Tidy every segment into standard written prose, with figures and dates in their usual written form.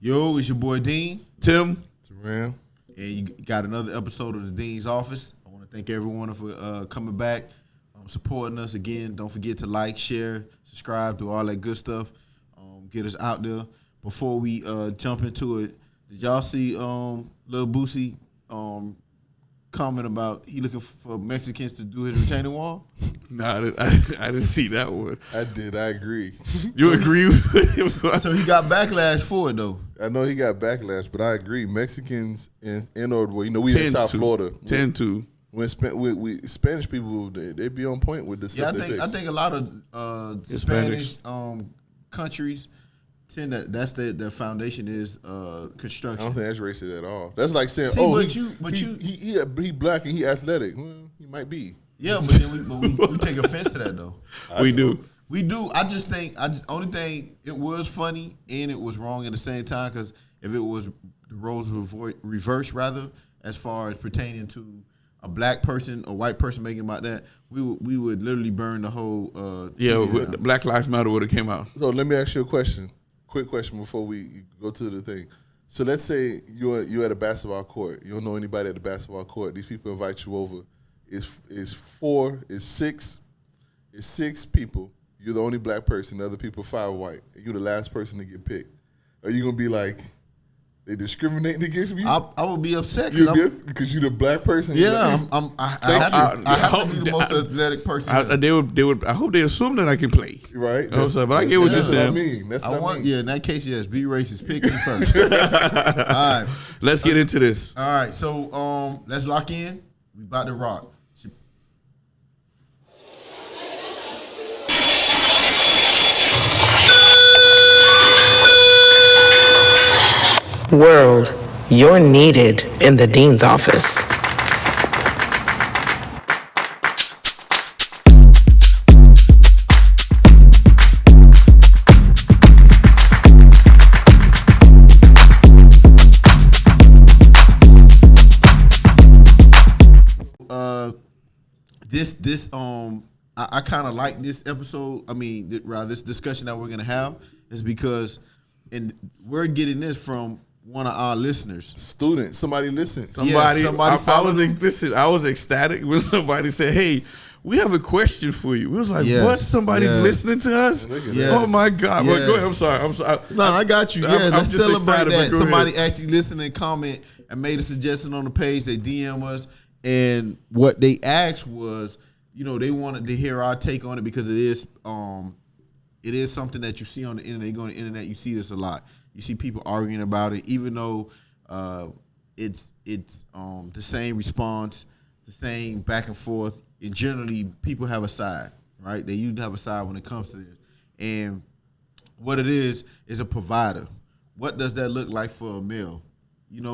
Yo, it's your boy Dean. Tim. Teran. And you got another episode of the Dean's Office. I want to thank everyone for coming back, supporting us again. Don't forget to like, share, subscribe, do all that good stuff. Get us out there. Before we jump into it, did y'all see Lil Boosie comment about he looking for Mexicans to do his retaining wall? Nah, I didn't see that one. I did. I agree. You agree with him? So he got backlash for it, though. I know he got backlash, but I agree. Mexicans in order, we in South Florida. Tend to. When Spanish people, they be on point with this. Yeah, I think a lot of Spanish countries tend that that's their foundation is construction. I don't think that's racist at all. That's like saying, he black and he athletic. Well, he might be. Yeah, but then we take offense to that though. We do. I just think only thing it was funny and it was wrong at the same time, because if it was the roles reversed rather, as far as pertaining to a black person or white person making about that, we would literally burn the whole. Black Lives Matter would have came out. So let me ask you a question. Quick question before we go to the thing. So let's say you're at a basketball court. You don't know anybody at the basketball court. These people invite you over. It's six people. You're the only black person. The other people 5 white. And you're the last person to get picked. Are you gonna be like, they discriminating against me? I would be upset because you're the black person. Yeah, I have to be the most athletic person. They would. I hope they assume that I can play. Right. But I get what you're saying. That's what I mean. Yeah, in that case, yes. Be racist. Pick me first. All right. Let's get into this. All right. So let's lock in. We about to rock. World, you're needed in the Dean's office. I kind of like this episode. I mean, this discussion that we're gonna have is because, and we're getting this from one of our listeners, student. Somebody listen. I was ecstatic when somebody said, "Hey, we have a question for you." We was like, "What? Somebody's listening to us?" Yes. Oh my God! Yes. Well, go ahead. I'm sorry. No, I got you. Yeah, let's just celebrate that. Somebody ahead. actually listened and comment and made a suggestion on the page. They DM us, and what they asked was, they wanted to hear our take on it, because it is something that you see on the internet. You go on the internet, you see this a lot. You see people arguing about it, even though it's the same response, the same back and forth. And generally, people have a side, right? They usually have a side when it comes to this. And what it is a provider. What does that look like for a male? And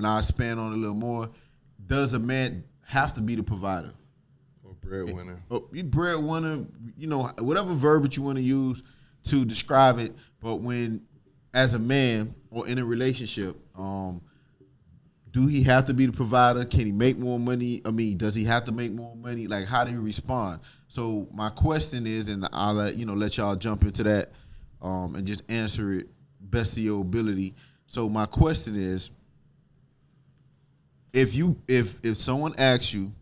I'll expand on it a little more. Does a man have to be the provider? Or breadwinner? Breadwinner, whatever verbiage you want to use to describe it. But when, as a man or in a relationship, do he have to be the provider? Can he make more money? I mean, does he have to make more money? Like, how do you respond? So my question is, and I'll let y'all jump into that and just answer it best of your ability. So my question is, if someone asks you,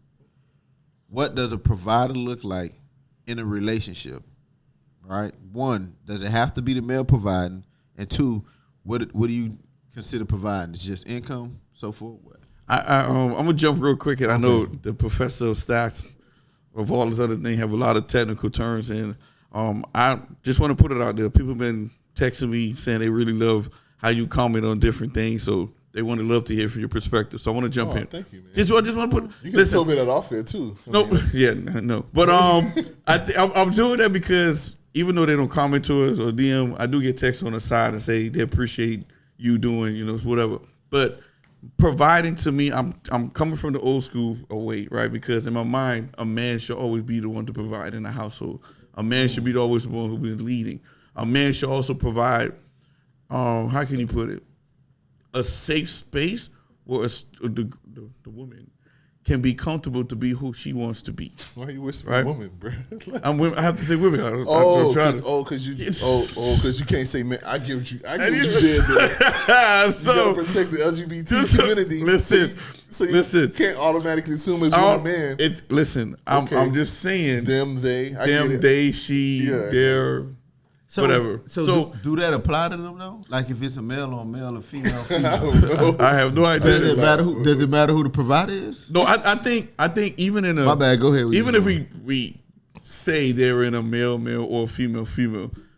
what does a provider look like in a relationship? Right? 1, does it have to be the male providing? And 2, what do you consider providing? It's just income, so forth. What? I'm gonna jump real quick, and I know the professor of stats of all this other thing have a lot of technical terms, and I just want to put it out there. People have been texting me saying they really love how you comment on different things, so they want to love to hear from your perspective. So I want to jump in. Thank you, man. I just want to put. You can tell me that off here too. No. But I'm doing that because even though they don't comment to us or DM, I do get texts on the side and say they appreciate you doing, whatever. But providing to me, I'm coming from the old school way, right? Because in my mind, a man should always be the one to provide in the household. A man should be always the one who is leading. A man should also provide, how can you put it, a safe space where the woman can be comfortable to be who she wants to be. Why are you whispering woman, bro? I have to say women. Because you can't say man. I get what you did there. So you gotta protect the LGBT community. Listen. You can't automatically assume it's one man. I'm just saying. Them, they, they, she, their. So, whatever. So do that apply to them though? Like if it's a male on male or female on female? I have no idea. Does it matter who the provider is? No, I think even in a my bad. Go ahead. Even if we say they're in a male or female,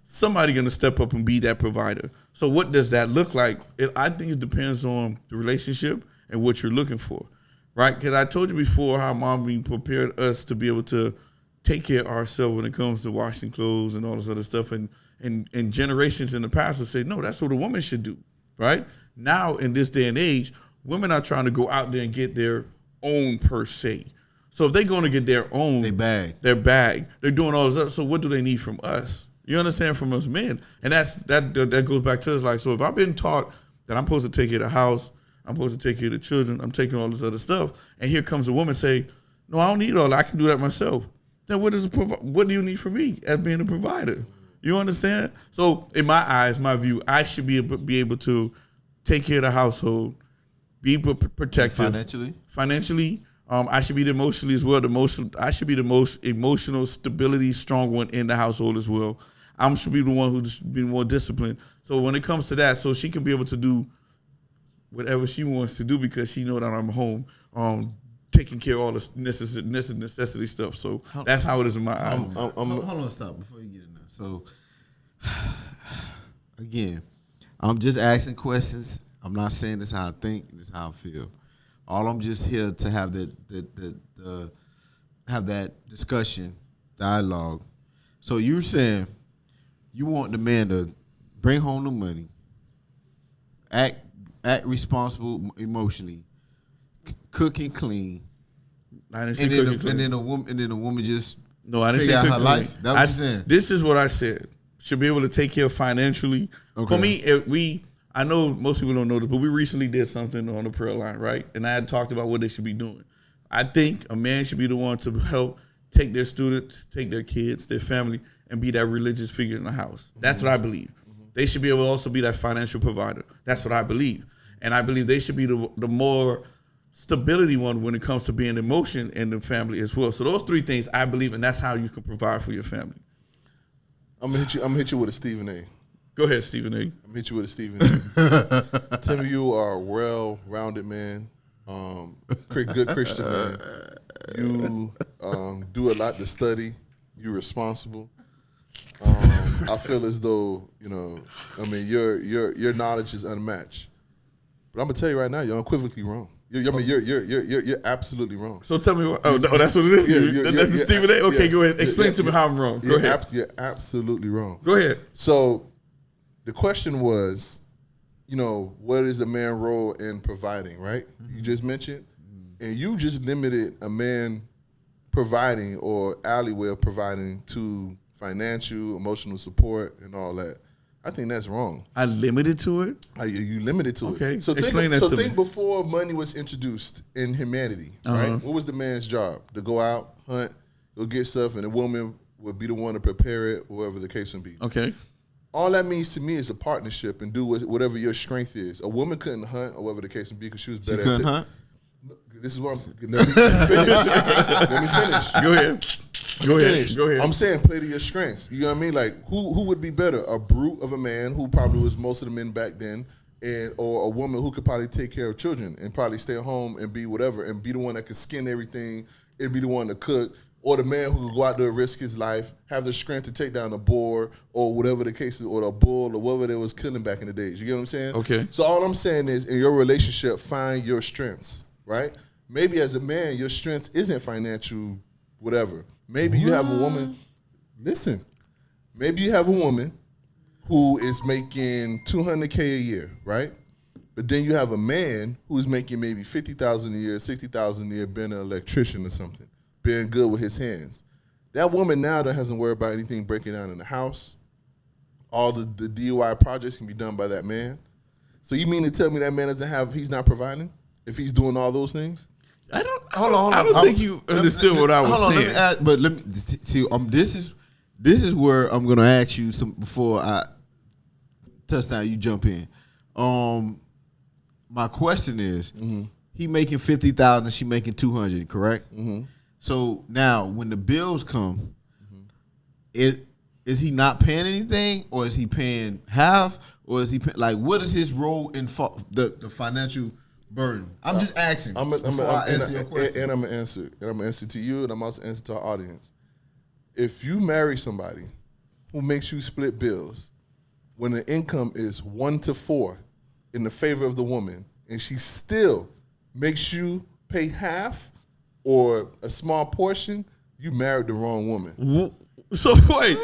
somebody gonna step up and be that provider. So what does that look like? I think it depends on the relationship and what you're looking for, right? Because I told you before how mom prepared us to be able to take care of ourselves when it comes to washing clothes and all this other stuff. And generations in the past would say, no, that's what a woman should do, right? Now, in this day and age, women are trying to go out there and get their own per se. So if they're going to get their own, their bag, they're doing all this stuff. So what do they need from us? You understand, from us men? And that goes back to us. Like, so if I've been taught that I'm supposed to take care of the house, I'm supposed to take care of the children, I'm taking all this other stuff, and here comes a woman say, no, I don't need all that. I can do that myself. Then what do you need from me as being a provider? You understand? So in my eyes, my view, I should be able to take care of the household, be protective. Financially, I should be the emotionally as well. I should be the most emotional stability strong one in the household as well. I should be the one who's be more disciplined. So when it comes to that, so she can be able to do whatever she wants to do because she know that I'm home, taking care of all the necessity stuff. So that's how it is in my eyes. Hold on, stop before you get in there. So again, I'm just asking questions. I'm not saying this is how I think. This is how I feel. All I'm just here to have that discussion, dialogue. So you're saying you want the man to bring home the money, act responsible emotionally, cook and clean. I didn't say cook and clean. And then the woman just I didn't figure say out cook her and life. clean. That's what you're saying. This is what I said. Should be able to take care of financially. Okay. For me, I know most people don't know this, but we recently did something on the prayer line, right? And I had talked about what they should be doing. I think a man should be the one to help take their students, take their kids, their family, and be that religious figure in the house. That's what I believe. They should be able to also be that financial provider. That's what I believe. And I believe they should be the more stability one when it comes to being emotion in the family as well. So those three things I believe, and that's how you can provide for your family. I'm gonna hit you with a Stephen A. Go ahead, Stephen A. I'm gonna hit you with a Stephen A. Timmy, you are a well-rounded man, good Christian man. You do a lot to study. You're responsible. I feel as though your knowledge is unmatched. But I'm gonna tell you right now, you're unequivocally wrong. You're absolutely wrong. So tell me what. Oh, that's what it is. That's the Stephen A. Okay, go ahead. Explain to me how I'm wrong. Go ahead. You're absolutely wrong. Go ahead. So the question was, what is a man's role in providing? Right? Mm-hmm. You just mentioned, and you just limited a man providing or alleyway of providing to financial, emotional support, and all that. I think that's wrong. I limited to it? You limited to it. Okay. So explain that to me. Think before money was introduced in humanity, right? What was the man's job? To go out, hunt, go get stuff, and the woman would be the one to prepare it, whatever the case would be. Okay. All that means to me is a partnership and do whatever your strength is. A woman couldn't hunt, or whatever the case would be, because she was better at it. Couldn't hunt? This is what let me finish. Let me finish. Go ahead. I'm saying play to your strengths. You know what I mean? Like who would be better? A brute of a man who probably was most of the men back then, or a woman who could probably take care of children and probably stay home and be whatever and be the one that could skin everything and be the one to cook, or the man who could go out there and risk his life, have the strength to take down a boar or whatever the case is, or a bull or whatever they was killing back in the days. You get what I'm saying? Okay. So all I'm saying is, in your relationship, find your strengths, right? Maybe as a man, your strength isn't financial, whatever. Maybe you have a woman. Listen, maybe you have a woman who is making $200K a year, right? But then you have a man who's making maybe $50,000 a year, $60,000 a year, being an electrician or something, being good with his hands. That woman now that hasn't worried about anything breaking down in the house. All the DIY projects can be done by that man. So you mean to tell me that man he's not providing if he's doing all those things? Hold on. I don't think you understood what I was saying. Let me ask, but let me see. This is where I'm gonna ask you some before I touchdown. You jump in. My question is, he making 50,000, she making 200, correct? So now, when the bills come, is he not paying anything, or is he paying half, or is he like what is his role in the financial burden? I'm just asking. I'm answer your question. And I'm gonna answer. And I'm gonna answer to you, and I'm also answer to our audience. If you marry somebody who makes you split bills when the income is 1 to 4 in the favor of the woman, and she still makes you pay half or a small portion, you married the wrong woman. So wait,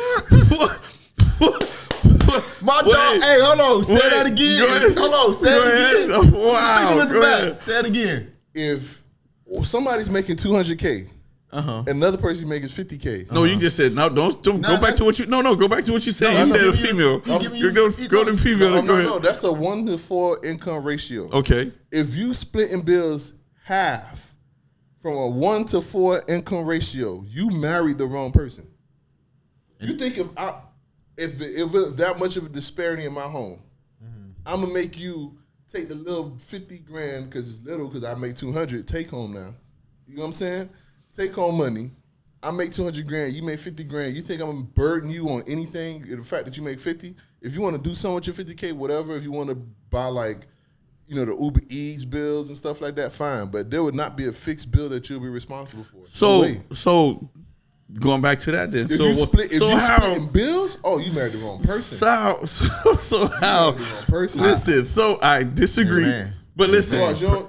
my dog. Hey, hold on. Say that again. Hold on. Say it again. Wow. Say it again. If somebody's making $200K, and another person making $50K. No, you just said no. Don't go back to what you. No, go back to what you said. You said a female. Go to female. No, that's a 1 to 4 income ratio. Okay. If you splitting bills half from a 1 to 4 income ratio, you married the wrong person. You think if that much of a disparity in my home, I'm gonna make you take the little 50 grand because it's little because I make 200 take home now. You know what I'm saying? Take home money. I make 200 grand. You make 50 grand. You think I'm gonna burden you on anything? The fact that you make 50. If you want to do something with your 50K, whatever. If you want to buy like, the Uber Eats bills and stuff like that, fine. But there would not be a fixed bill that you'll be responsible for. So going back to that then. If you splitting bills, you married the wrong person. So how? Listen, so I disagree. Man. But listen.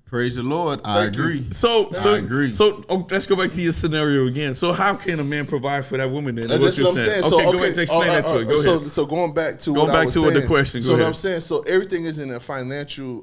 Praise the Lord. I agree. I agree. So let's go back to your scenario again. So how can a man provide for that woman then? That's what I'm saying. Okay, go ahead and explain that to her. Go ahead. So going back to what I was saying. The question. So what I'm saying, so everything is in a financial,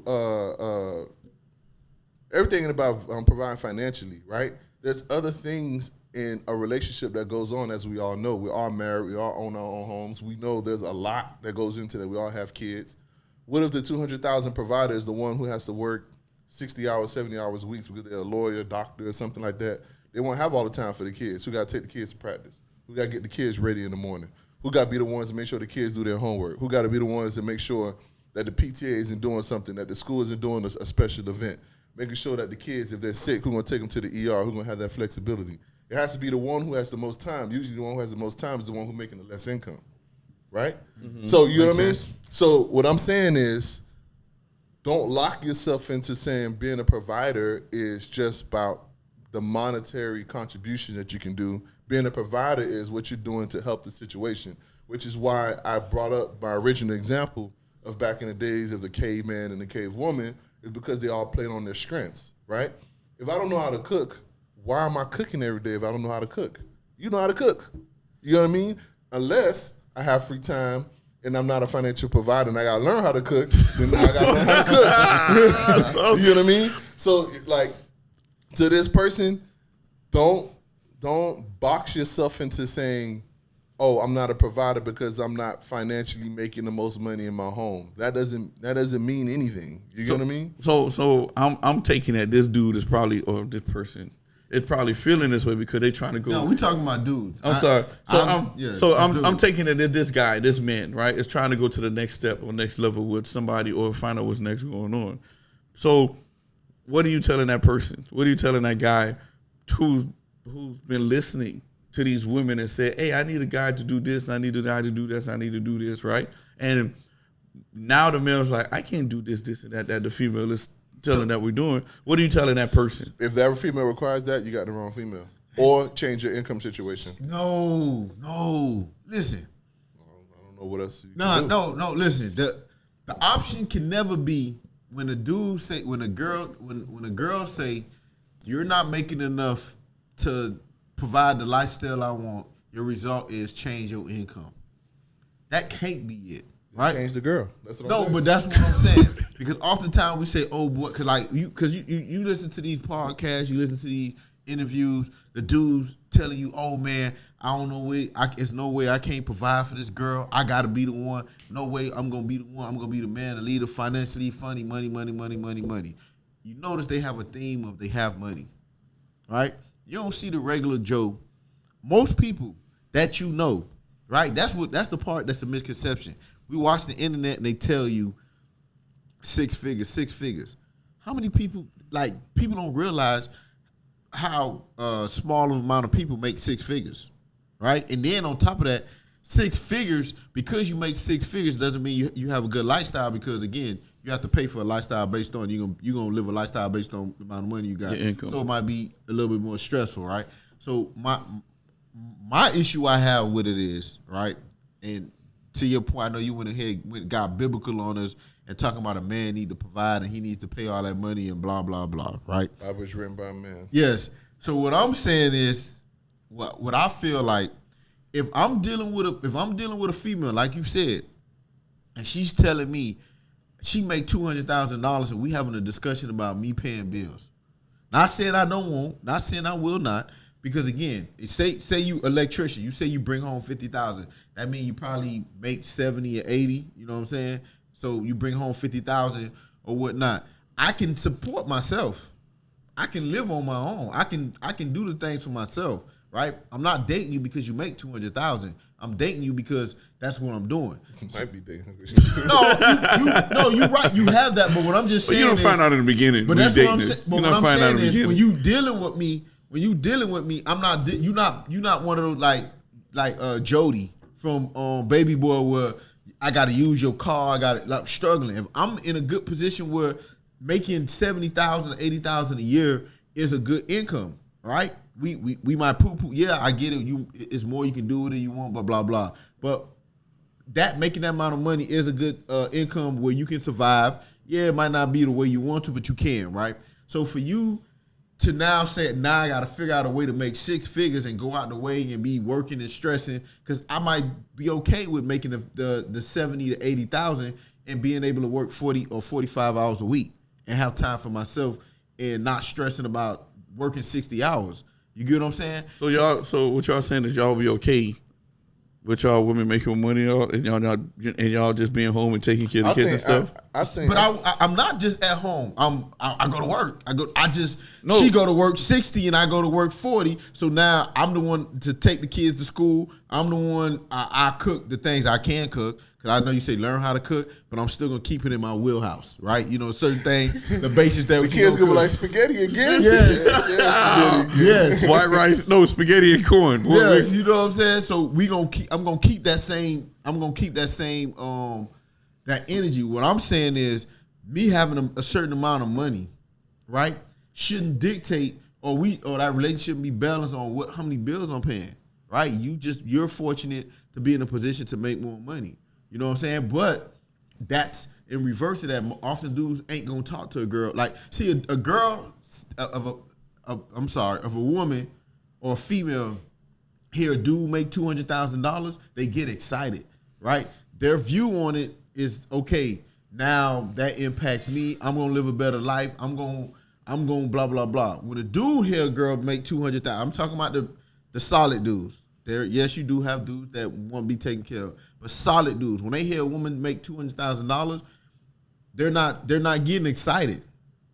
everything about providing financially, right? There's other things in a relationship that goes on, as we all know. We all married. We all own our own homes. We know there's a lot that goes into that. We all have kids. What if the 200,000 provider is the one who has to work 60 hours, 70 hours a week because they're a lawyer, doctor, or something like that? They won't have all the time for the kids. Who got to take the kids to practice? Who got to get the kids ready in the morning? Who got to be the ones to make sure the kids do their homework? Who got to be the ones to make sure that the PTA isn't doing something, that the school isn't doing a special event? Making sure that the kids, if they're sick, who's going to take them to the ER? Who's going to have that flexibility? It has to be the one who has the most time. Usually the one who has the most time is the one who's making the less income, right? Mm-hmm. So you know what I mean? So what I'm saying is, don't lock yourself into saying being a provider is just about the monetary contributions that you can do. Being a provider is what you're doing to help the situation, which is why I brought up my original example of back in the days of the caveman and the cave woman, is because they all played on their strengths, right? If I don't know how to cook, why am I cooking every day if I don't know how to cook? You know how to cook. You know what I mean? Unless I have free time and I'm not a financial provider and I gotta learn how to cook, then I gotta learn how to cook. You know what I mean? So like, to this person, don't box yourself into saying, oh, I'm not a provider because I'm not financially making the most money in my home. That doesn't mean anything. You get what I mean? So I'm taking that this dude is probably, or this person is probably feeling this way because they trying to go. No, we talking about dudes. I'm sorry. I'm taking it that this guy, this man, right, is trying to go to the next step or next level with somebody or find out what's next going on. So what are you telling that person? What are you telling that guy who's been listening to these women and said, hey, I need a guy to do this, I need a guy to do this, I need to do this, right? And now the male's like, I can't do this, and that the female is telling that we're doing. What are you telling that person? If that female requires that, you got the wrong female. Or change your income situation. No. Listen. I don't know what else you can do. No, listen. The option can never be when a girl say, you're not making enough to provide the lifestyle I want, your result is change your income. That can't be it, right? Change the girl. That's what I'm saying. But that's what I'm saying. Because oftentimes we say, oh boy, because you listen to these podcasts, you listen to these interviews, the dudes telling you, oh man, I don't know way, it's no way I can't provide for this girl. I gotta be the one. No way I'm gonna be the one. I'm gonna be the man, the leader, financially funny, money. you notice they have a theme of they have money, right? You don't see the regular Joe. Most people that you know, right? That's the part that's a misconception. We watch the internet and they tell you 6 figures, 6 figures. How many people, people don't realize how small of amount of people make 6 figures, right? And then on top of that, 6 figures, because you make 6 figures doesn't mean you have a good lifestyle, because again, you have to pay for a lifestyle based on you're gonna live a lifestyle based on the amount of money you got. Your income. So it might be a little bit more stressful, right? So my issue I have with it is, right, and to your point, I know you went ahead and got biblical on us and talking about a man need to provide and he needs to pay all that money and blah blah blah, right? I was written by a man. Yes. So what I'm saying is, what I feel like, if I'm dealing with a female, like you said, and she's telling me she make $200,000 and we having a discussion about me paying bills. Not saying I don't want, not saying I will not, because again, say you electrician, you say you bring home 50,000. That means you probably make 70 or 80. You know what I'm saying? So you bring home 50,000 or whatnot. I can support myself. I can live on my own. I can do the things for myself. Right? I'm not dating you because you make 200,000. I'm dating you because that's what I'm doing. You might be dating. No, you're right. You have that, but what I'm just saying, you don't find out in the beginning. But that's what I'm saying. But what I'm saying is, when you dealing with me, I'm not. You're not one of those like Jody from Baby Boy, where I got to use your car. I'm struggling. If I'm in a good position where making 70,000 or 80,000 a year is a good income, right? We might poo-poo. Yeah, I get it. It's more you can do with it. You want blah blah blah. But that making that amount of money is a good income where you can survive. Yeah, it might not be the way you want to, but you can, right? So for you to now say, now I got to figure out a way to make 6 figures and go out the way and be working and stressing, because I might be okay with making the 70 to 80,000 and being able to work 40 or 45 hours a week and have time for myself and not stressing about working 60 hours. You get what I'm saying? So what y'all saying is y'all be okay with y'all women making money and y'all just being home and taking care of the kids and stuff? I'm not just at home. I go to work. She go to work 60 and I go to work 40. So now I'm the one to take the kids to school. I'm the one, I cook the things I can cook. Cause I know you say learn how to cook, but I'm still gonna keep it in my wheelhouse, right? You know, certain things, the basics that the kids gonna be like spaghetti again. Yes. White rice, no spaghetti and corn. Yeah, you know what I'm saying? So I'm gonna keep that same that energy. What I'm saying is, me having a certain amount of money, right, shouldn't dictate or that relationship be balanced on how many bills I'm paying, right? You're fortunate to be in a position to make more money. You know what I'm saying? But that's in reverse of that. Often dudes ain't gonna talk to a girl. Like, see, a girl of a woman or a female hear a dude make $200,000, they get excited, right? Their view on it is, okay, now that impacts me. I'm gonna live a better life. I'm gonna blah blah blah. When a dude hear a girl make $200,000, I'm talking about the solid dudes. Yes, you do have dudes that want to be taken care of, but solid dudes, when they hear a woman make $200,000, they're not getting excited,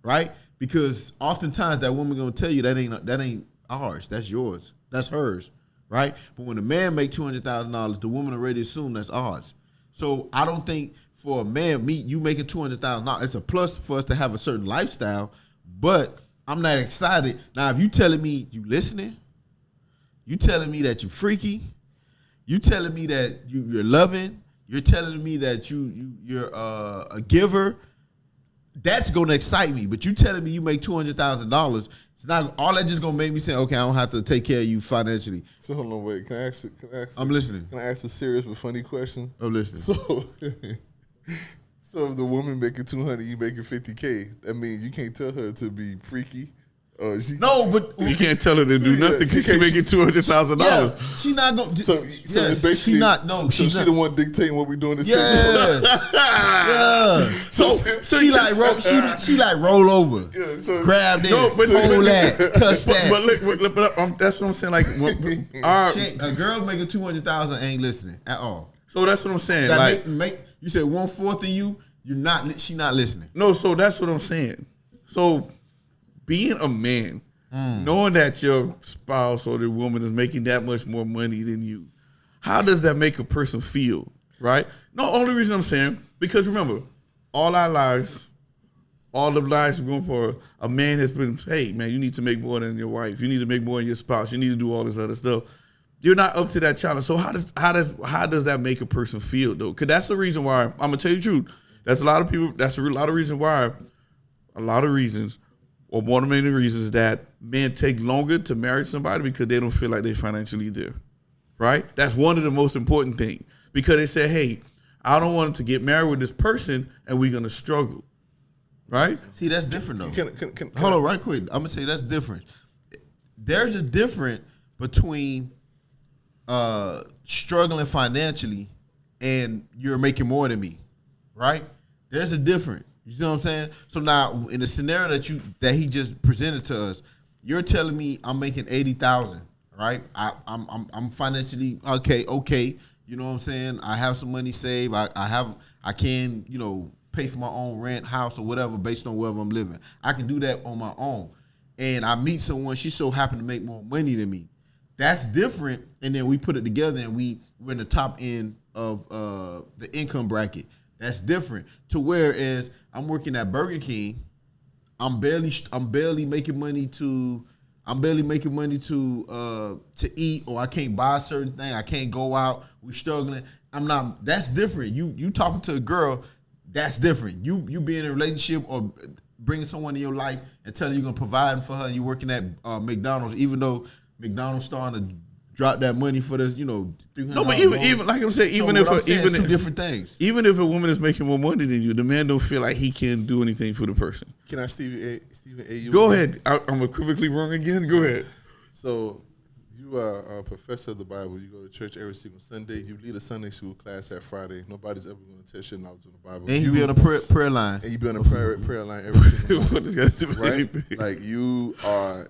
right? Because oftentimes that woman gonna tell you that ain't ours, that's yours, that's hers, right? But when a man make $200,000, the woman already assume that's ours. So I don't think for a man, you making $200,000, it's a plus for us to have a certain lifestyle, but I'm not excited. Now, if you telling me you listening, you telling me that you're freaky, you telling me that you're loving, you're telling me that you're a giver, that's gonna excite me. But you telling me you make $200,000, it's not all that just gonna make me say, okay, I don't have to take care of you financially. So hold on, wait. Can I ask? I'm listening. Can I ask a serious but funny question? I'm listening. So if the woman making 200, you making 50K, that means you can't tell her to be freaky. No, but you can't tell her to do nothing because she making $200,000. Yeah, she not going. So basically, she not. No, she's the one dictating what we doing. Yes. Yeah. So she like roll over. Yeah, so, grab this, hold that, touch that. But that's what I'm saying. Like a girl making 200,000 ain't listening at all. So that's what I'm saying. That make you said 1/4 of you. She not listening. No, so that's what I'm saying. So being a man, knowing that your spouse or the woman is making that much more money than you, how does that make a person feel, right? No, only reason I'm saying, because remember, all our lives, all the lives we're going for, a man has been, hey, man, you need to make more than your wife. You need to make more than your spouse. You need to do all this other stuff. You're not up to that challenge. So how does that make a person feel, though? Because that's the reason why, I'm going to tell you the truth. That's a lot of people, that's a lot of reasons why, or one of the main reasons that men take longer to marry somebody because they don't feel like they're financially there, right? That's one of the most important things. Because they say, hey, I don't want to get married with this person and we're going to struggle, right? See, that's different, though. Can Hold on, right quick. I'm going to say that's different. There's a difference between struggling financially and you're making more than me, right? There's a difference. You see what I'm saying? So now, in the scenario that he just presented to us, you're telling me I'm making $80,000, right? I'm financially okay. You know what I'm saying? I have some money saved. I can pay for my own rent, house, or whatever based on wherever I'm living. I can do that on my own. And I meet someone, she so happened to make more money than me. That's different. And then we put it together and we're in the top end of the income bracket. That's different. To whereas I'm working at Burger King, I'm barely making money to eat, or I can't buy a certain thing. I can't go out. We're struggling. That's different. You talking to a girl, that's different. You be in a relationship or bringing someone in your life and telling you're gonna provide for her, and you're working at McDonald's, even though McDonald's starting to drop that money for this, $300. No, but even like I'm saying, even if two different things. Even if a woman is making more money than you, the man don't feel like he can do anything for the person. Can I, Stephen A? You go ahead. I'm equivocally wrong again. Go ahead. So you are a professor of the Bible. You go to church every single Sunday. You lead a Sunday school class at Friday. Nobody's ever going to tell you knowledge on the Bible. And you be on a prayer line. And you be on a prayer line every single What does that do with right? anything? Like you are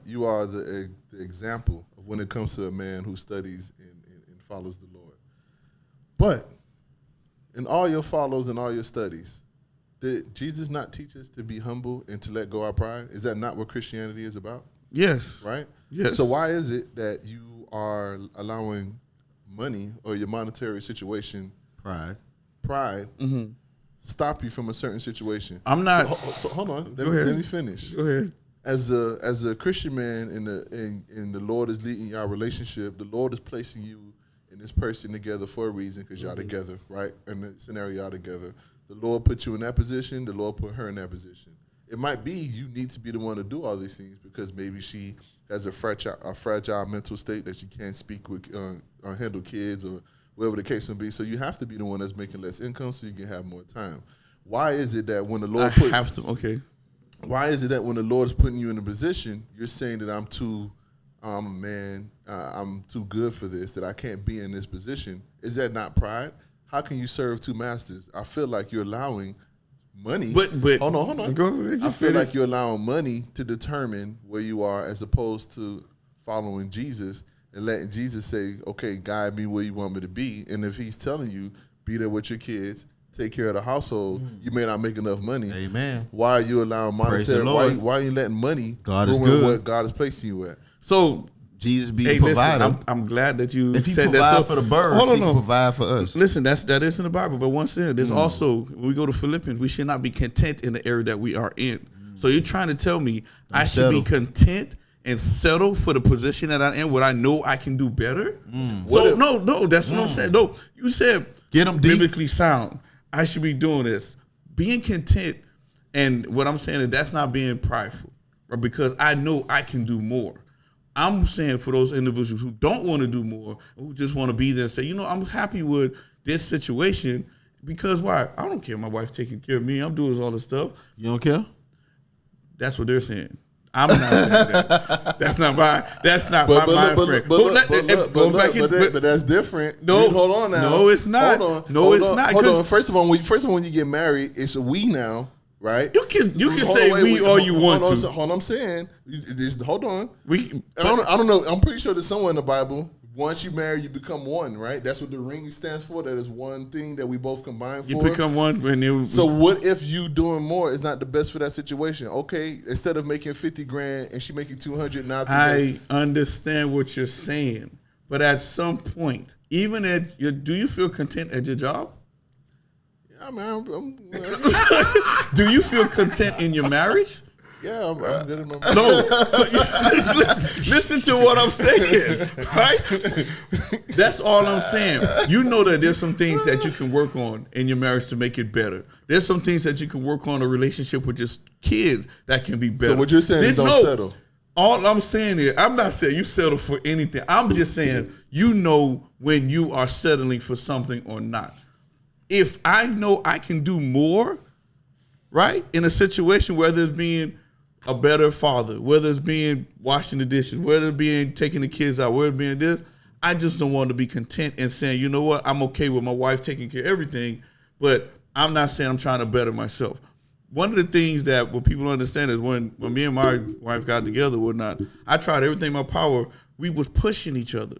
the example of when it comes to a man who studies and follows the Lord. But in all your follows and all your studies, did Jesus not teach us to be humble and to let go our pride? Is that not what Christianity is about? Yes. Right? Yes. So why is it that you are allowing money or your monetary situation, Pride, stop you from a certain situation? I'm not. So hold on. Go ahead. Let me finish. Go ahead. As a Christian man, and the Lord is leading your relationship, the Lord is placing you and this person together for a reason, because y'all together, right? In the scenario, y'all together. The Lord put you in that position. The Lord put her in that position. It might be you need to be the one to do all these things because maybe she has a fragile mental state that she can't speak with, handle kids or whatever the case may be. So you have to be the one that's making less income so you can have more time. Why is it that when the Lord Why is it that when the Lord is putting you in a position, you're saying that I'm a man, I'm too good for this, that I can't be in this position? Is that not pride? How can you serve two masters? I feel like you're allowing money. But hold on. I feel like you're allowing money to determine where you are, as opposed to following Jesus and letting Jesus say, okay, guide me where you want me to be. And if he's telling you, be there with your kids, take care of the household, you may not make enough money. Amen. Why are you allowing monetary? Why are you letting money God is ruin good. what God is placing you at? So Jesus be the provider. Listen, I'm glad that you if he said provide that. for the birds, he can provide for us. Listen, that is in the Bible. But once again, there's also, when we go to Philippians, we should not be content in the area that we are in. So you're trying to tell me I should be content and settle for the position that I am, what I know I can do better? So no, that's what I'm saying. No, you said get them biblically sound. I should be doing this. Being content, and what I'm saying is that's not being prideful, right? Because I know I can do more. I'm saying for those individuals who don't want to do more, who just want to be there and say, I'm happy with this situation because why? I don't care. My wife's taking care of me. I'm doing all this stuff. You don't care? That's what they're saying. I'm not saying that. That's not my mind frame. But that's different. No, hold on now. No, it's not. Hold on. No, it's not. Hold on. First of all, when you get married, it's a we now, right? You can say we all you want to. Hold on, I'm saying. Hold on. I don't know. I'm pretty sure there's somewhere in the Bible, once you marry, you become one, right? That's what the ring stands for. That is one thing that we both combine for. You become one when you. So what if you doing more is not the best for that situation? Okay, instead of making 50 grand and she making 200 now. I understand what you're saying, but at some point, even at do you feel content at your job? Yeah, man. Do you feel content in your marriage? Yeah, I'm good at my No. So listen to what I'm saying, right? That's all I'm saying. You know that there's some things that you can work on in your marriage to make it better. There's some things that you can work on in a relationship with your kids that can be better. So what you're saying is don't settle. All I'm saying is, I'm not saying you settle for anything. I'm just saying you know when you are settling for something or not. If I know I can do more, right, in a situation, whether it's being a better father, whether it's being washing the dishes, whether it's being taking the kids out, whether it's being this, I just don't want to be content and saying, you know what, I'm okay with my wife taking care of everything, but I'm not saying I'm trying to better myself. One of the things that what people understand is when me and my wife got together or whatnot, I tried everything in my power. We was pushing each other.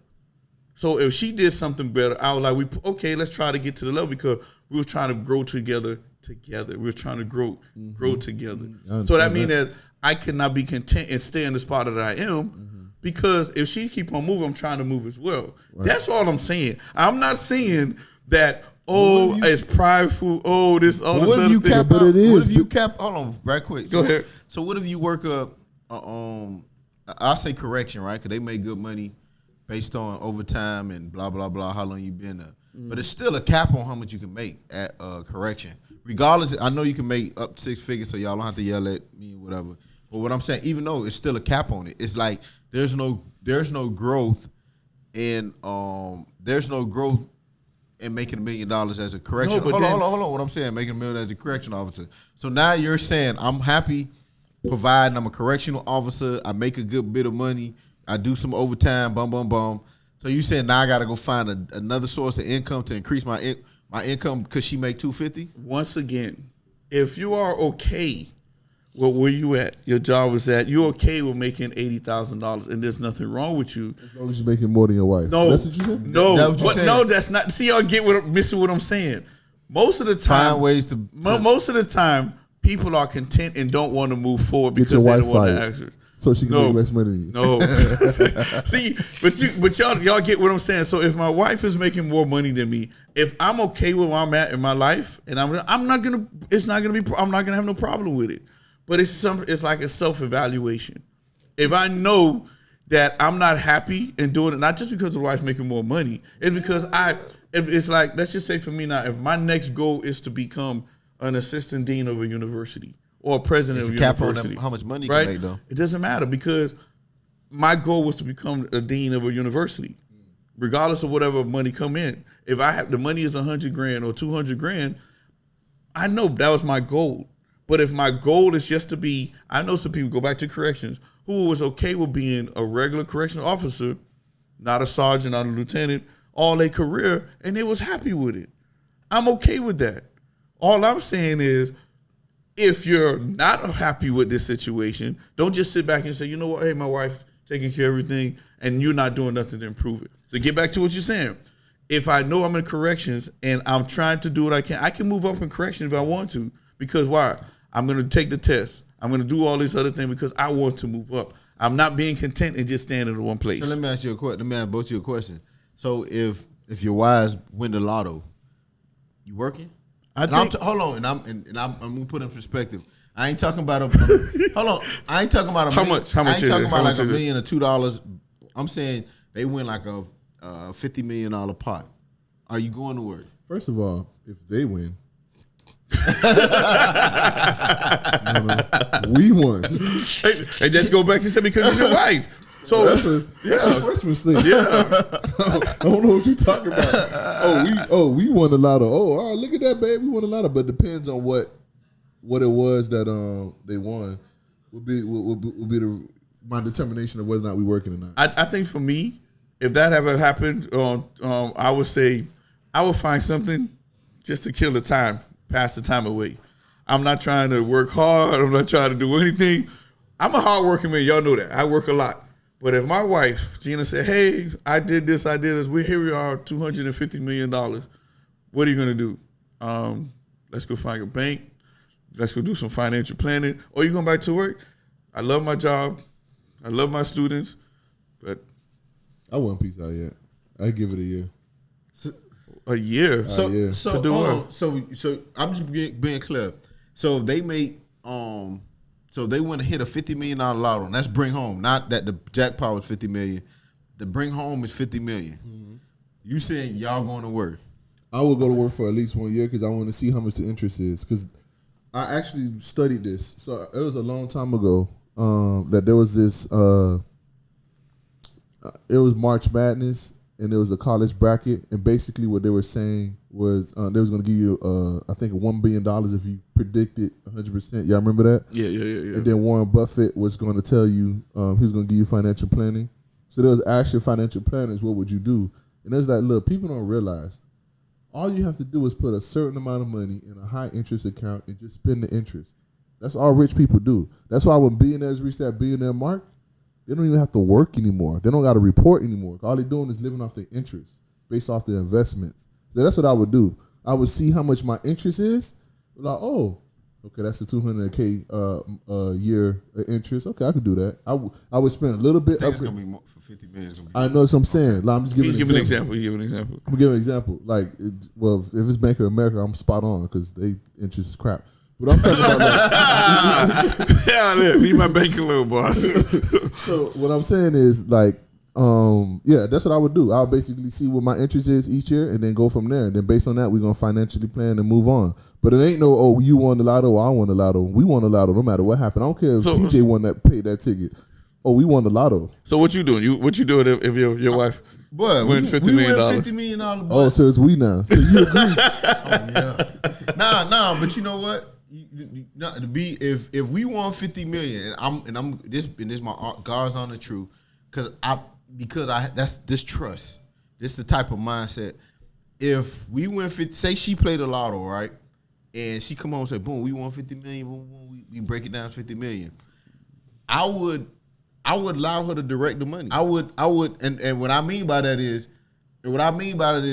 So if she did something better, I was like, okay, let's try to get to the level because we was trying to grow together. We were trying to grow together. So that means that I cannot be content and stay in the spot that I am because if she keep on moving, I'm trying to move as well. Right. That's all I'm saying. I'm not saying that, it's prideful, this, all this other thing. But it is. What if you cap, hold on, right quick. Go ahead. So what if you work I'll say correction, right? Because they make good money based on overtime and blah, blah, blah, how long you been there. But it's still a cap on how much you can make at correction. Regardless, I know you can make up 6 figures, so y'all don't have to yell at me or whatever. But what I'm saying, even though it's still a cap on it, it's like there's no growth in making $1 million as a correction. Hold on. What I'm saying, making $1 million as a correction officer. So now you're saying I'm happy providing. I'm a correctional officer. I make a good bit of money. I do some overtime. Bum bum bum. So you saying now I got to go find another source of income to increase my income because she make $250? Once again, if you are okay with where you at, your job is at, you're okay with making $80,000 and there's nothing wrong with you. As long as you're making more than your wife. No, that's what you said? No, that's not. See, y'all get missing what I'm saying. Most of the time, find ways to most of the time, people are content and don't want to move forward because they don't want to ask. So she can make less money than you. No. See, but y'all get what I'm saying. So if my wife is making more money than me, if I'm okay with where I'm at in my life, and I'm not gonna have no problem with it. But it's like a self-evaluation. If I know that I'm not happy in doing it, not just because the wife's making more money, it's because it's like, let's just say for me now, if my next goal is to become an assistant dean of a university or a president of a university. How much money you right? can make though? It doesn't matter because my goal was to become a dean of a university, regardless of whatever money come in. If I have the money is $100,000 or $200,000, I know that was my goal. But if my goal is just to be, I know some people go back to corrections who was okay with being a regular correctional officer, not a sergeant, not a lieutenant, all their career, and they was happy with it. I'm okay with that. All I'm saying is, if you're not happy with this situation, don't just sit back and say, you know what, hey, my wife taking care of everything, and you're not doing nothing to improve it. So get back to what you're saying. If I know I'm in corrections and I'm trying to do what I can move up in corrections if I want to. Because why? I'm going to take the test. I'm going to do all these other things because I want to move up. I'm not being content and just standing in one place. So let me ask you a question. Let me ask both of you a question. So if your wives win the lotto, you working? Hold on, and I'm gonna put in perspective. I ain't talking about hold on. I ain't talking about how much. I ain't talking about like $1 million or $2. I'm saying they win like a $50 million pot. Are you going to work? First of all, if they win, we won. Hey, let's go back to say because it's your wife. So that's a freshman thing. Yeah, I don't know what you're talking about. We won the lotto. Oh, look at that, babe. We won the lotto. But it depends on what it was that they won. Would be my determination of whether or not we working or not. I think for me, if that ever happened, I would say I would find something just to kill the time, pass the time away. I'm not trying to work hard. I'm not trying to do anything. I'm a hard working man. Y'all know that. I work a lot. But if my wife, Gina, said, hey, I did this, here we are, $250 million. What are you going to do? Let's go find a bank. Let's go do some financial planning. Or you going back to work? I love my job. I love my students. But I wouldn't peace out yet. I'd give it a year. a year. So yeah. so To do hold what? on. So I'm just being clear. So if they make so they want to hit a $50 million lotto, and that's bring home. Not that the jackpot was $50 million. The bring home is $50 million. Mm-hmm. You saying y'all going to work? I would go to work for at least 1 year because I want to see how much the interest is. Because I actually studied this. So it was a long time ago that there was this. It was March Madness, and there was a college bracket, and basically what they were saying was they was going to give you, I think, $1 billion if you predicted 100%. Y'all remember that? Yeah. And then Warren Buffett was going to tell you he was going to give you financial planning. So there was actual financial planners. What would you do? And there's like, look, people don't realize all you have to do is put a certain amount of money in a high interest account and just spend the interest. That's all rich people do. That's why when billionaires reach that billionaire mark, they don't even have to work anymore. They don't got to report anymore. All they're doing is living off their interest based off their investments. So that's what I would do. I would see how much my interest is. Like, oh, okay, that's the $200K year interest. Okay, I could do that. I would spend a little bit. I think it's gonna be more for $50 million. It's gonna be I know what I'm saying. Like, I'm just giving Give an an example. example. I'm gonna give an example. Like, well, if it's Bank of America, I'm spot on because they interest is crap. But I'm talking about like, Yeah, leave my bank alone, boss. so what I'm saying is like, yeah, that's what I would do. I'll basically see what my interest is each year and then go from there. And then based on that, we're gonna financially plan and move on. But it ain't no, oh, you won the lotto or I won the lotto. We won the lotto no matter what happened. I don't care if TJ won that paid that ticket. Oh, we won the lotto. So what you doing? What you doing if your wife Boy, win $50 million? win $50 million. Boy. Oh, so it's we now. So you agree? Nah, but you know what? Not to be if we won $50 million, and I'm this my God's on the truth, because I that's this trust. This is the type of mindset. If we win 50, say she played the lotto, right? And she come home and say, boom, we won $50 million, boom, we break it down to $50 million. I would allow her to direct the money. I would, and what I mean by that is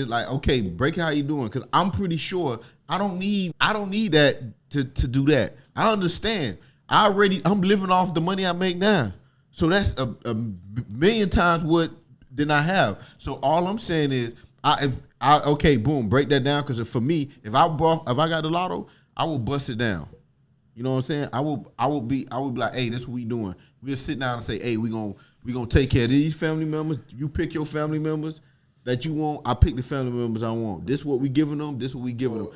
like, okay, break it how you doing, because I'm pretty sure I don't need that to do that. I understand. I'm living off the money I make now, so that's a million times what than I have. So all I'm saying is, okay, boom, break that down, because for me, if I got the lotto, I will bust it down. You know what I'm saying? I would be like, hey, this is what we doing. We'll sit down and say, hey, we gonna take care of these family members. You pick your family members that you want. I pick the family members I want. This is what we giving them. This is what we giving them.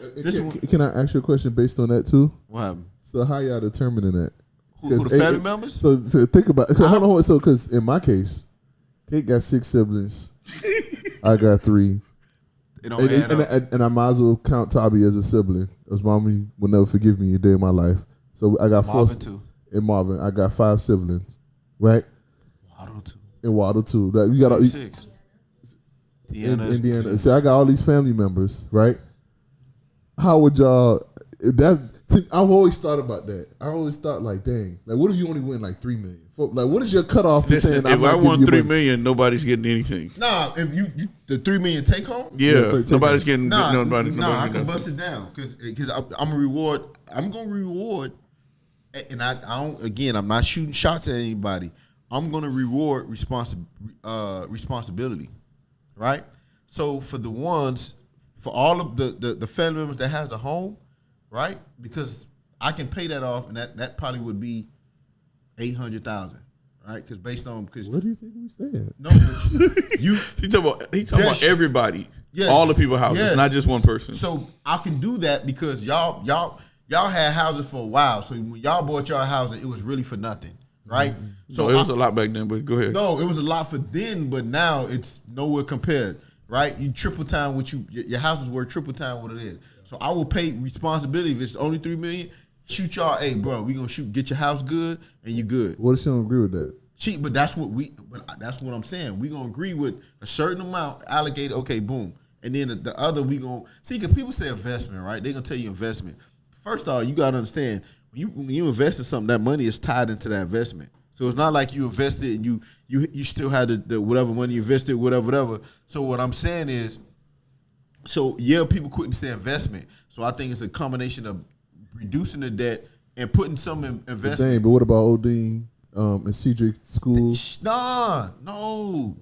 Can I ask you a question based on that too? What happened? So how y'all determining that? Who the family members? So think about it. So hold on. So because in my case, Kate got 6 siblings. I got 3. It don't add up. And I might as well count Tabby as a sibling. Because mommy will never forgive me a day in my life. So I got Marvin 4. too. And Marvin, I got 5 siblings, right? Waddle too. And Waddle too. Like, you got all 6. Indiana. So I got all these family members, right? How would y'all? I've always thought about that. I always thought like, dang, like what if you only win like $3 million? Like, what is your cutoff to saying? If I won $3 million, nobody's getting anything. Nah, if you the $3 million take home. Yeah, nobody's getting. Nobody I can nothing. bust it down because I'm a reward. I'm gonna reward, and I don't. Again, I'm not shooting shots at anybody. I'm gonna reward responsibility, right? So for the ones, for all of the family members that has a home, right? Because I can pay that off, and that probably would be $800,000, right? Because based on What do you think we said? no, but you He talking about everybody, Yes. all the people houses, Yes. not just one person. So I can do that because y'all had houses for a while. So when y'all bought y'all houses, it was really for nothing, right? So So it was a lot back then, but go ahead. no, it was a lot for then, but now it's nowhere compared, right? You triple time what your house is worth triple time what it is. So I will pay responsibility if it's only $3 million. Shoot y'all, hey bro, we gonna get your house good and you good. What if she don't agree with that? But that's what I'm saying. We gonna agree with a certain amount allocated. Okay, boom, and then the other we gonna see. Cause people say investment, right? They gonna tell you investment. First of all, you gotta understand when you invest in something, that money is tied into that investment. So it's not like you invested and you still had the whatever money you invested, whatever. So what I'm saying is, so yeah, people quick to say investment. So I think it's a combination of reducing the debt and putting some investment. But what about Odin and Cedric school? Nah, no.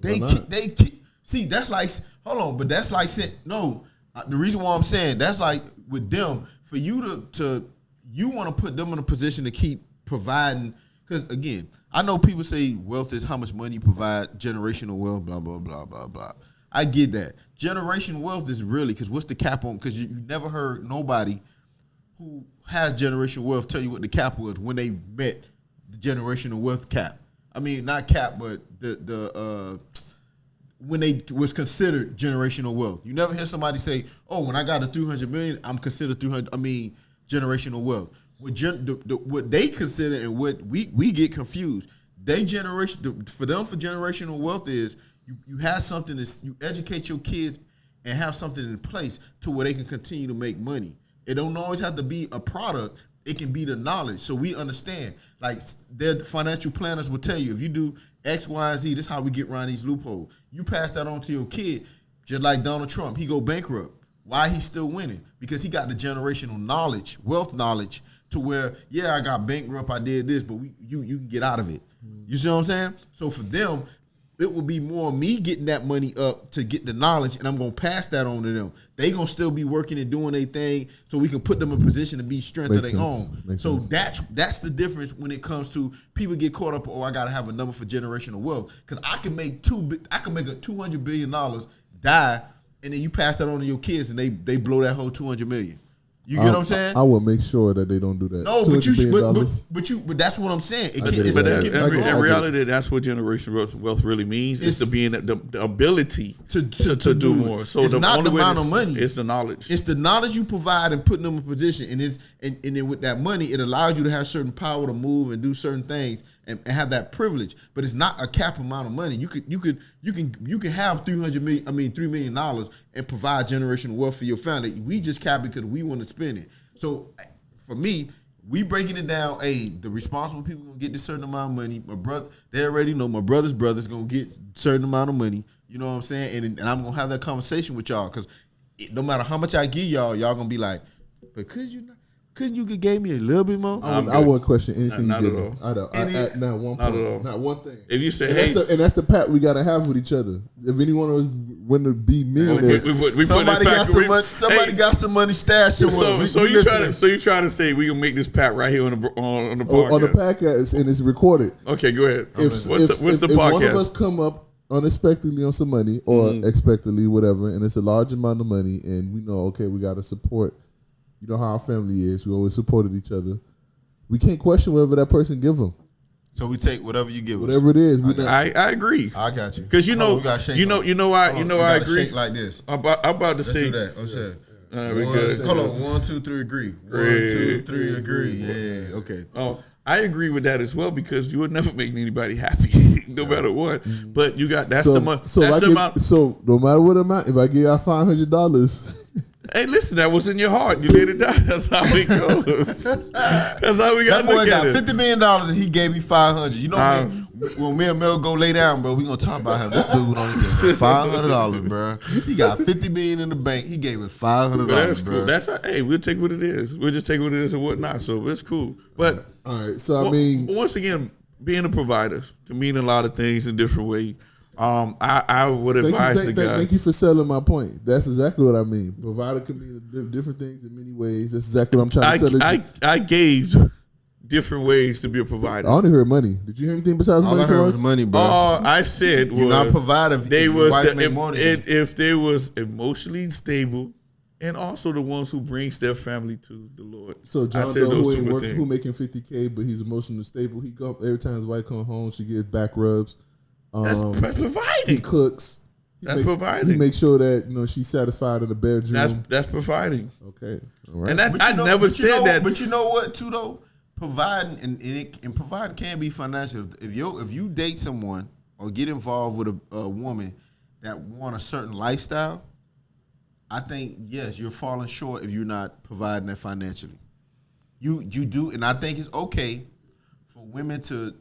See, that's like, hold on, but that's like saying, no. The reason why I'm saying that's like with them, for you to you want to put them in a position to keep providing. Because again, I know people say wealth is how much money you provide, generational wealth, blah, blah, blah, blah, blah. I get that. Generational wealth is really, because what's the cap on? Because you never heard nobody who has generational wealth tell you what the cap was when they met the generational wealth cap. I mean, not cap, but the when they was considered generational wealth. You never hear somebody say, "Oh, when I got a 300 million, I'm considered generational wealth." What they consider and what we get confused. For generational wealth is you have something you educate your kids and have something in place to where they can continue to make money. It don't always have to be a product. It can be the knowledge. So we understand. Like their financial planners will tell you, if you do X, Y, and Z, this is how we get around these loopholes. You pass that on to your kid, just like Donald Trump. He go bankrupt. Why he's still winning? Because he got the generational knowledge, wealth knowledge, to where, yeah, I got bankrupt, I did this, but you can get out of it. You see what I'm saying? So for them, it will be more me getting that money up to get the knowledge, and I'm going to pass that on to them. They going to still be working and doing their thing so we can put them in position to be strength of their own. So that's the difference when it comes to people get caught up, I got to have a number for generational wealth. Because I can make a $200 billion die, and then you pass that on to your kids, and they blow that whole $200 million. You get what I'm saying? I will make sure that they don't do that. No, but that's what I'm saying. In reality, that's what generational wealth really means. It's to be in the ability to do more. So it's not the amount of money. It's the knowledge. It's the knowledge you provide and putting them in position. And then with that money, it allows you to have certain power to move and do certain things and have that privilege. But it's not a cap amount of money. You can have $3 million and provide generational wealth for your family. We just cap it because we want to spend it. So for me, we breaking it down. Hey, the responsible people gonna get this certain amount of money. My brother, they already know my brother's gonna get a certain amount of money. You know what I'm saying? And I'm gonna have that conversation with y'all, because no matter how much I give y'all gonna be like, but couldn't you gave me a little bit more? I wouldn't question anything not you at all. did. Not one point. Not one thing. If you say, and that's the pat we gotta have with each other. If anyone was want to be millionaires, somebody got some money. Somebody got some money stashed. So you trying to say we gonna make this pat right here on the podcast? On the podcast, and it's recorded. Okay, go ahead. What's the podcast? If one of us come up unexpectedly on some money or expectedly, whatever, and it's a large amount of money, and we know, okay, we gotta support. You know how our family is. We always supported each other. We can't question whatever that person give them. So we take whatever you give us. Whatever it is. I agree. I got you. Because I agree. Shake like this. I'm about to say. Do that. Oh shit. Good. Hold on. 1, 2, 3, agree. 1, 2, 3, agree. Yeah. Okay. Oh, I agree with that as well, because you would never make anybody happy, no matter what. But you got the money. So no matter what amount, if I give y'all $500. Hey, listen, that was in your heart. You let it die. That's how it goes. That's how we got to look at it. $50 million and he gave me $500. You know when me and Mel go lay down, bro, we gonna talk about him. This dude only gave $500, bro. He got $50 million in the bank. He gave us $500, that's bro. Cool. Hey, we'll take what it is. We'll just take what it is and whatnot. So it's cool. But all right. So I mean, once again, being a provider can mean a lot of things in different ways. I would advise the guy. Thank you for selling my point. That's exactly what I mean. Provider can mean different things in many ways. That's exactly what I'm trying to tell you. I gave different ways to be a provider. I only heard money. Did you hear anything besides money? All I heard was money, bro. All I said was you're not provider. If they was emotionally stable, and also the ones who brings their family to the Lord. So John Doe, who making $50K, but he's emotionally stable. He go every time his wife comes home, she gets back rubs. That's providing. He cooks. Providing. He makes sure that she's satified in the bedroom. That's providing. Okay, all right. And I never said that. But you know what, too, though? Providing and providing can be financial. If you date someone or get involved with a woman that want a certain lifestyle, I think yes, you're falling short if you're not providing that financially. You do, and I think it's okay for women to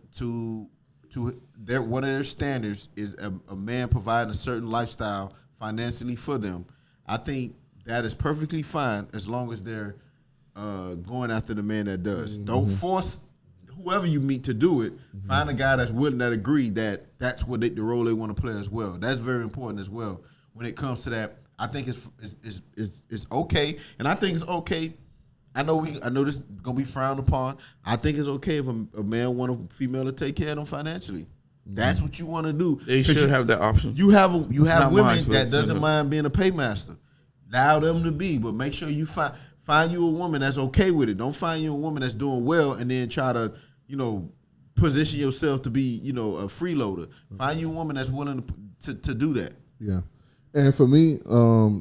their one of their standards is a man providing a certain lifestyle financially for them. I think that is perfectly fine as long as they're going after the man that does. Don't force whoever you meet to do it. Find a guy that's willing, that agree that that's what the role they want to play as well. That's very important as well when it comes to that. I think it's okay, and I think it's okay. I know this is gonna be frowned upon. I think it's okay if a man want a female to take care of them financially. That's what you want to do. They should have that option. You have women mine, that doesn't mind being a paymaster. Allow them to be, but make sure you find you a woman that's okay with it. Don't find you a woman that's doing well and then try to, position yourself to be, a freeloader. Find you a woman that's willing to do that. Yeah. And for me,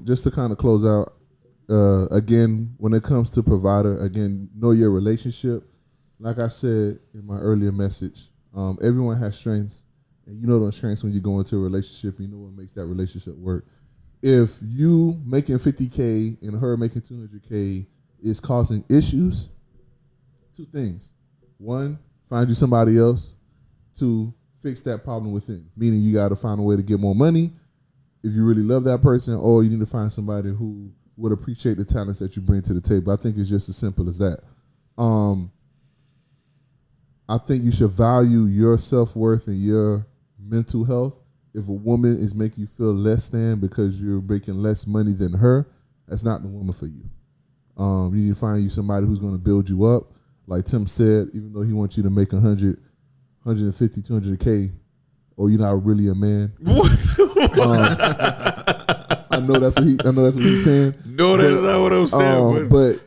just to kind of close out, again, when it comes to provider, again, know your relationship. Like I said in my earlier message, everyone has strengths, and you know those strengths when you go into a relationship. You know what makes that relationship work. If you making $50K and her making $200K is causing issues, two things: one, find you somebody else; two, fix that problem within. Meaning you got to find a way to get more money if you really love that person, or you need to find somebody who would appreciate the talents that you bring to the table. I think it's just as simple as that. I think you should value your self-worth and your mental health. If a woman is making you feel less than because you're making less money than her, that's not the woman for you. You need to find you somebody who's going to build you up. Like Tim said, even though he wants you to make 100, 150, 200K, or you're not really a man. I know that's what he's saying. No, that's not what I'm saying. But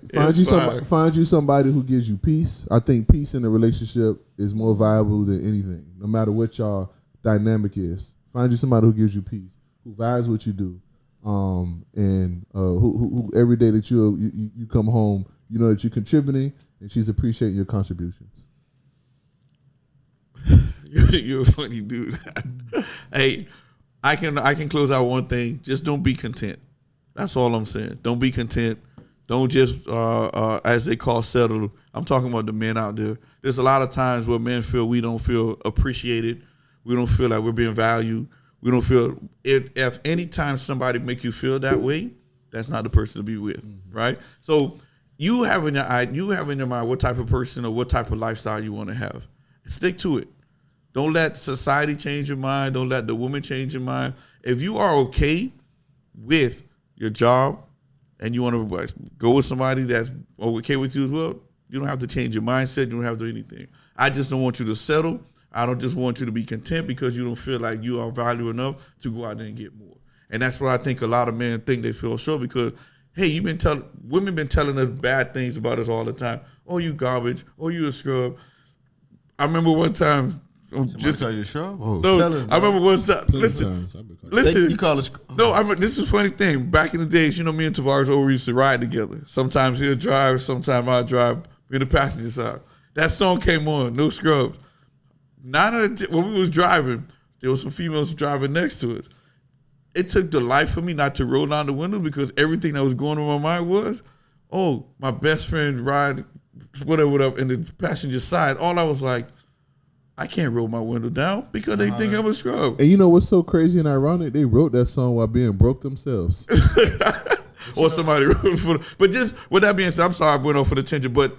find you somebody who gives you peace. I think peace in a relationship is more valuable than anything, no matter what y'all dynamic is. Find you somebody who gives you peace, who values what you do, and who every day that you come home, you know that you're contributing and she's appreciating your contributions. You're a funny dude. Hey, I can close out one thing. Just don't be content. That's all I'm saying. Don't be content. Don't just, as they call, settle. I'm talking about the men out there. There's a lot of times where men feel we don't feel appreciated. We don't feel like we're being valued. We don't feel, if any time somebody make you feel that way, that's not the person to be with, right? So you have in your mind what type of person or what type of lifestyle you want to have. Stick to it. Don't let society change your mind. Don't let the woman change your mind. If you are okay with your job and you want to go with somebody that's okay with you as well, you don't have to change your mindset. You don't have to do anything. I just don't want you to settle. I don't just want you to be content because you don't feel like you are valuable enough to go out there and get more. And that's why I think a lot of men think they feel short because, hey, women been telling us bad things about us all the time. Oh, you garbage. Oh, you a scrub. I remember one time. Just tell you sure. Oh, no, tell us, I remember one time. Listen. You call us. No, this is a funny thing. Back in the days, me and Tavares always used to ride together. Sometimes he'll drive, sometimes I'll drive. We're in the passenger side. That song came on, No Scrubs. 9 out of 10, when we was driving, there was some females driving next to us. It took the life for me not to roll down the window because everything that was going on in my mind was, oh, my best friend ride, whatever, in the passenger side. All I was like, I can't roll my window down because they think I'm a scrub. And you know what's so crazy and ironic? They wrote that song while being broke themselves. Or somebody wrote it for them. But just with that being said, I'm sorry I went off for the tangent, but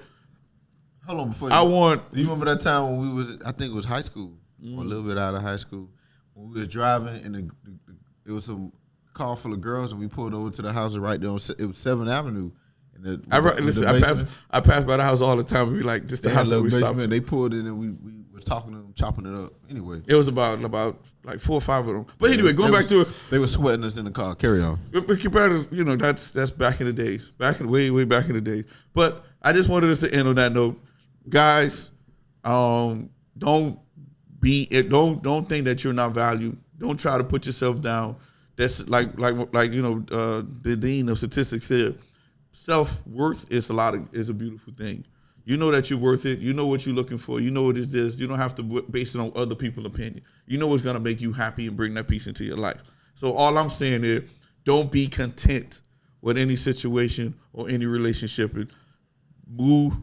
hold on before you remember that time when we was, I think it was high school, or a little bit out of high school, when we was driving and it was some car full of girls and we pulled over to the house right there on, it was 7th Avenue. I pass by the house all the time and be like, just the house that we stopped. They pulled in and we was talking to them, chopping it up. Anyway, it was about like 4 or 5 of them. But anyway, going back to it, they were sweating us in the car. Carry on. But that's back in the days, way back in the days. But I just wanted us to end on that note, guys. Don't think that you're not valued. Don't try to put yourself down. That's like the dean of statistics said. Self-worth is a beautiful thing. You know that you're worth it. You know what you're looking for. You know what it is. You don't have to base it on other people's opinion. You know what's going to make you happy and bring that peace into your life. So all I'm saying is don't be content with any situation or any relationship. Move,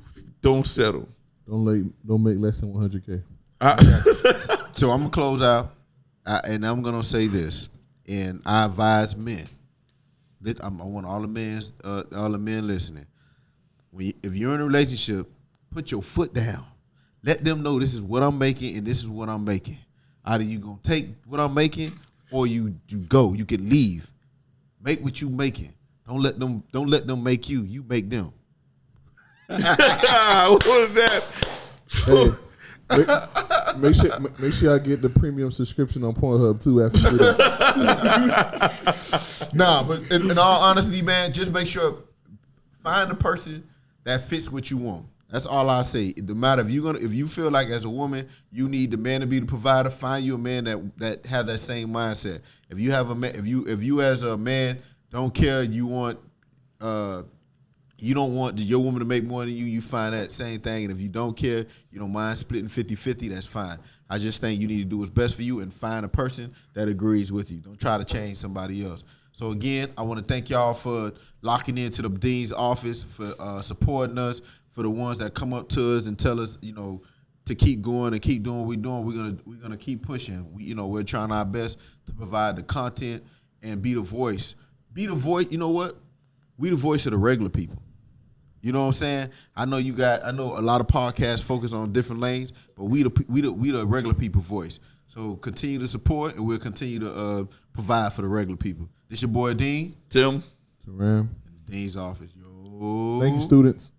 don't settle. Don't make less than 100K. So I'm gonna close out, and I'm gonna say this, and I advise men. I want all the men listening. If you're in a relationship, put your foot down. Let them know this is what I'm making and this is what I'm making. Either you gonna take what I'm making or you go. You can leave. Make what you making. Don't let them make you. You make them. What was that? Hey, make sure I get the premium subscription on Pornhub too after you do that. Nah, but in all honesty, man, just make sure find a person that fits what you want. That's all I say. It don't matter if you feel like as a woman you need the man to be the provider, find you a man that have that same mindset. If you have a man, if you as a man don't care, you don't want your woman to make more than you find that same thing. And if you don't care, you don't mind splitting 50-50, that's fine. I just think you need to do what's best for you and find a person that agrees with you. Don't try to change somebody else. So again, I want to thank y'all for locking into the Dean's Office, for supporting us, for the ones that come up to us and tell us, to keep going and keep doing what we're doing. We're gonna keep pushing. We're trying our best to provide the content and be the voice. Be the voice. You know what? We the voice of the regular people. You know what I'm saying? I know a lot of podcasts focus on different lanes, but we the regular people voice. So continue to support, and we'll continue to provide for the regular people. This your boy Dean. Tim. Taram. Dean's Office. Yo. Thank you, students.